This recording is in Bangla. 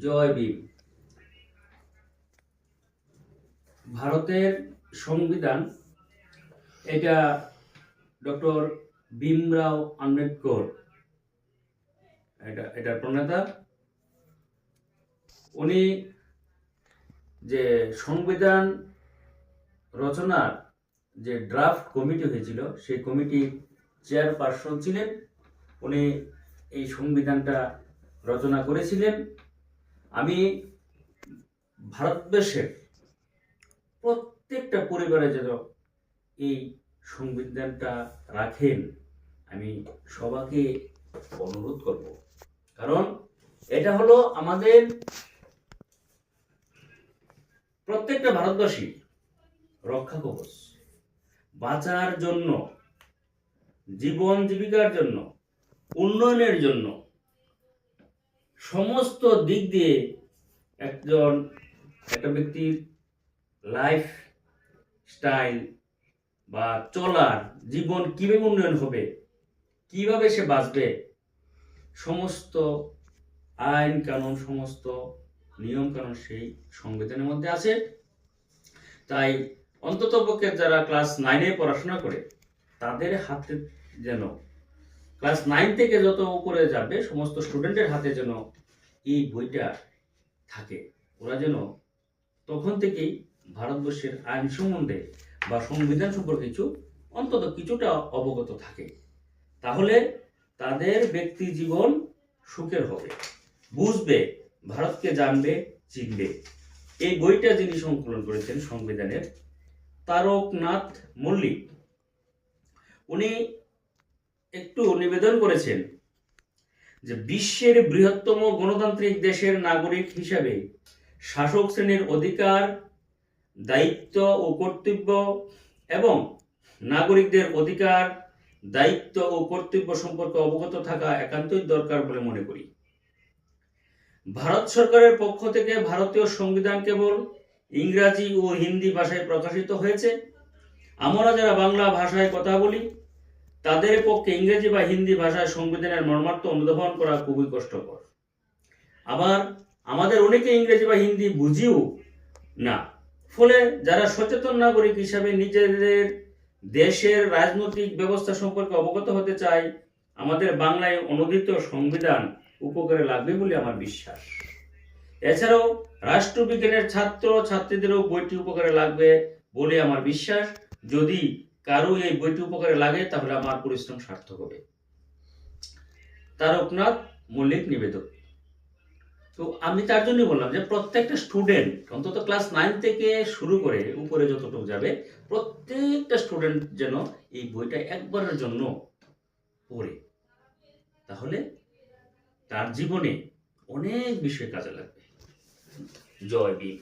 জয় ভীম। ভারতের সংবিধান এটা ডক্টর ভীমরাও আম্বেদকর এটার প্রণেতা। উনি যে সংবিধান রচনার যে ড্রাফট কমিটি হয়েছিল সেই কমিটির চেয়ারপারসন ছিলেন। উনি এই সংবিধানটা রচনা করেছিলেন। আমি ভারতবর্ষের প্রত্যেকটা পরিবারে যেন এই সংবিধানটা রাখেন, আমি সবাইকে অনুরোধ করব। কারণ এটা হলো আমাদের প্রত্যেকটা ভারতবাসী রক্ষা কবচ। বাঁচার জন্য, জীবন জীবিকার জন্য, উন্নয়নের জন্য সমস্ত দিক দিয়ে একটা ব্যক্তির লাইফ স্টাইল বা চলার জীবন কিভাবে উন্নয়ন হবে, কিভাবে সে বাঁচবে, সমস্ত আইন কানুন, সমস্ত নিয়ম কানুন সেই সংবিধানের মধ্যে আছে। তাই অন্ততপক্ষে যারা ক্লাস 9-এ পড়াশোনা করে তাদের হাতে যেন, ক্লাস 9 থেকে যত উপরে যাবে সমস্ত স্টুডেন্টের হাতে যেন এই বইটা থাকে। ওরা যেন তখন থেকেই ভারতবর্ষের আইন সম্বন্ধে বা সংবিধান সম্পর্কে অন্তত কিছুটা অবগত থাকে। তাহলে তাদের ব্যক্তি জীবন সুখের হবে, বুঝবে, ভারতকে জানবে, চিনবে। এই বইটা যিনি সংকলন করেছেন সংবিধানের, তারকনাথ মল্লিক, উনি একটু নিবেদন করেছেন যে বিশ্বের বৃহত্তম গণতান্ত্রিক দেশের নাগরিক হিসাবে শাসক শ্রেণীর অধিকার, দায়িত্ব ও কর্তব্য এবং নাগরিকদের অধিকার, দায়িত্ব ও কর্তব্য সম্পর্কে অবগত থাকা একান্তই দরকার বলে মনে করি। ভারত সরকারের পক্ষ থেকে ভারতীয় সংবিধান কেবল ইংরাজি ও হিন্দি ভাষায় প্রকাশিত হয়েছে। আমরা যারা বাংলা ভাষায় কথা বলি তাদের পক্ষে ইংরেজি বা হিন্দি ভাষায় সংবিধানের মর্মার্থ অনুধাবন করা খুবই কষ্টকর। আবার আমাদের অনেকে ইংরেজি বা হিন্দি বুঝিও না। ফলে যারা সচেতন নাগরিক হিসাবে নিজেদের দেশের রাজনৈতিক ব্যবস্থা সম্পর্কে অবগত হতে চায়, আমাদের বাংলায় অনুদিত সংবিধান উপকারে লাগবে বলে আমার বিশ্বাস। এছাড়াও রাষ্ট্রবিজ্ঞানের ছাত্র ছাত্রীদেরও বইটি উপকারে লাগবে বলে আমার বিশ্বাস। যদি কারো এই বইটি উপকারে লাগে তাহলে আমার পরিশ্রম সার্থক হবে। তারকনাথ মল্লিক নিবেদক। তো আমি তার জন্য বললাম যে প্রত্যেকটা স্টুডেন্ট অন্তত ক্লাস 9 থেকে শুরু করে উপরে যতটুকু যাবে প্রত্যেকটা স্টুডেন্ট যেন এই বইটা একবারের জন্য পড়ে, তাহলে তার জীবনে অনেক বিষয় কাজে লাগবে। জয় ভীম।